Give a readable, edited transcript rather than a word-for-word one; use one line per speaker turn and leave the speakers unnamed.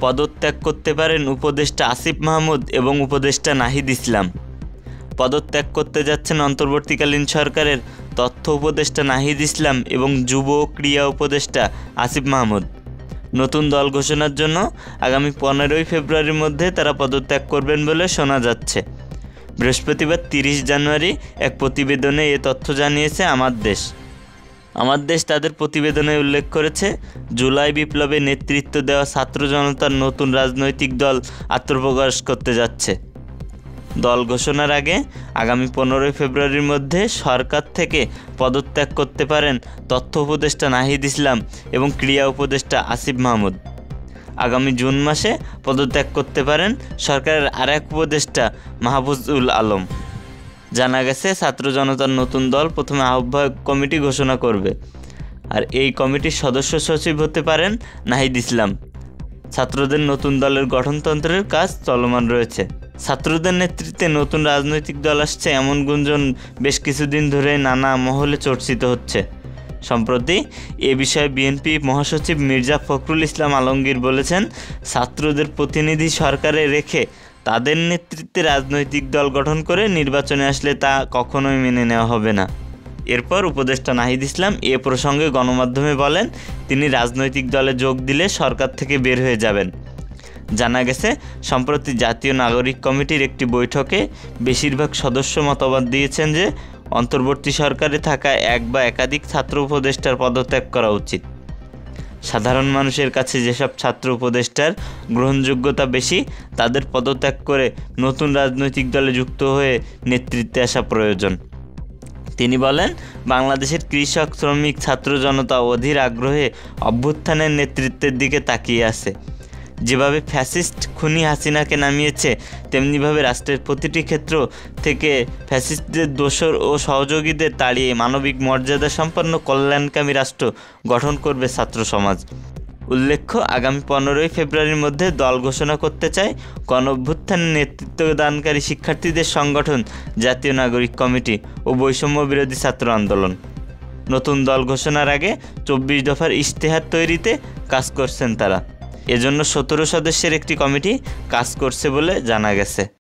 পদত্যাগ করতে পারেন উপদেষ্টা আসিফ মাহমুদ এবং উপদেষ্টা নাহিদ ইসলাম। পদত্যাগ করতে যাচ্ছেন অন্তর্বর্তীকালীন সরকারের তথ্য উপদেষ্টা নাহিদ ইসলাম এবং যুব ক্রীড়া উপদেষ্টা আসিফ মাহমুদ। নতুন দল ঘোষণার জন্য আগামী 15ই ফেব্রুয়ারির মধ্যে তারা পদত্যাগ করবেন বলে শোনা যাচ্ছে। বৃহস্পতিবার 30 জানুয়ারি এক প্রতিবেদনে এ তথ্য জানিয়েছে আমার দেশ তাদের প্রতিবেদনে উল্লেখ করেছে, জুলাই বিপ্লবে নেতৃত্ব দেওয়া ছাত্র জনতার নতুন রাজনৈতিক দল আত্মপ্রকাশ করতে যাচ্ছে। দল ঘোষণার আগে আগামী 15ই ফেব্রুয়ারির মধ্যে সরকার থেকে পদত্যাগ করতে পারেন তথ্য উপদেষ্টা নাহিদ ইসলাম এবং ক্রীড়া উপদেষ্টা আসিফ মাহমুদ। আগামী জুন মাসে পদত্যাগ করতে পারেন সরকারের আরেক উপদেষ্টা মাহফুজুল আলম। জানা গেছে, ছাত্র জনতার নতুন দল প্রথমে আহ্বায়ক কমিটি ঘোষণা করবে, আর এই কমিটির সদস্য সচিব হতে পারেন নাহিদ ইসলাম। ছাত্রদের নতুন দলের গঠনতন্ত্রের কাজ চলমান রয়েছে। ছাত্রদের নেতৃত্বে নতুন রাজনৈতিক দল আসছে এমন গুঞ্জন বেশ কিছুদিন ধরে নানা মহলে চর্চিত হচ্ছে। সম্প্রতি এ বিষয়ে বিএনপি মহাসচিব মির্জা ফখরুল ইসলাম আলমগীর বলেছেন, ছাত্রদের প্রতিনিধি সরকারে রেখে তাদের নেতৃত্বে রাজনৈতিক দল গঠন করে নির্বাচনে আসলে তা কখনোই মেনে নেওয়া হবে না। এরপর উপদেষ্টা নাহিদ ইসলাম এ প্রসঙ্গে গণমাধ্যমে বলেন, তিনি রাজনৈতিক দলে যোগ দিলে সরকার থেকে বের হয়ে যাবেন। জানা গেছে, সম্প্রতি জাতীয় নাগরিক কমিটির একটি বৈঠকে বেশিরভাগ সদস্য মতামত দিয়েছেন যে অন্তর্বর্তী সরকারে থাকা এক বা একাধিক ছাত্র উপদেষ্টার পদত্যাগ করা উচিত। সাধারণ মানুষের কাছে যেসব ছাত্র উপদেষ্টার গ্রহণযোগ্যতা বেশি, তাদের পদত্যাগ করে নতুন রাজনৈতিক দলে যুক্ত হয়ে নেতৃত্বে আসা প্রয়োজন। তিনি বলেন, বাংলাদেশের কৃষক, শ্রমিক, ছাত্র জনতা অধীর আগ্রহে অভ্যুত্থানের নেতৃত্বের দিকে তাকিয়ে আছে। যেভাবে ফ্যাসিস্ট খুনি হাসিনাকে নামিয়েছে, তেমনিভাবে রাষ্ট্রের প্রতিটি ক্ষেত্র থেকে ফ্যাসিস্টদের দোসর ও সহযোগীদের তাড়িয়ে মানবিক মর্যাদা সম্পন্ন কল্যাণকামী রাষ্ট্র গঠন করবে ছাত্র সমাজ। উল্লেখ্য, আগামী 15ই ফেব্রুয়ারির মধ্যে দল ঘোষণা করতে চায় গণঅভ্যুত্থানের নেতৃত্বদানকারী শিক্ষার্থীদের সংগঠন জাতীয় নাগরিক কমিটি ও বৈষম্য বিরোধী ছাত্র আন্দোলন। নতুন দল ঘোষণার আগে 24 দফার ইশতেহার তৈরিতে কাজ করছেন তারা। এজন্য 17 সদস্যের একটি কমিটি কাজ করছে বলে জানা গেছে।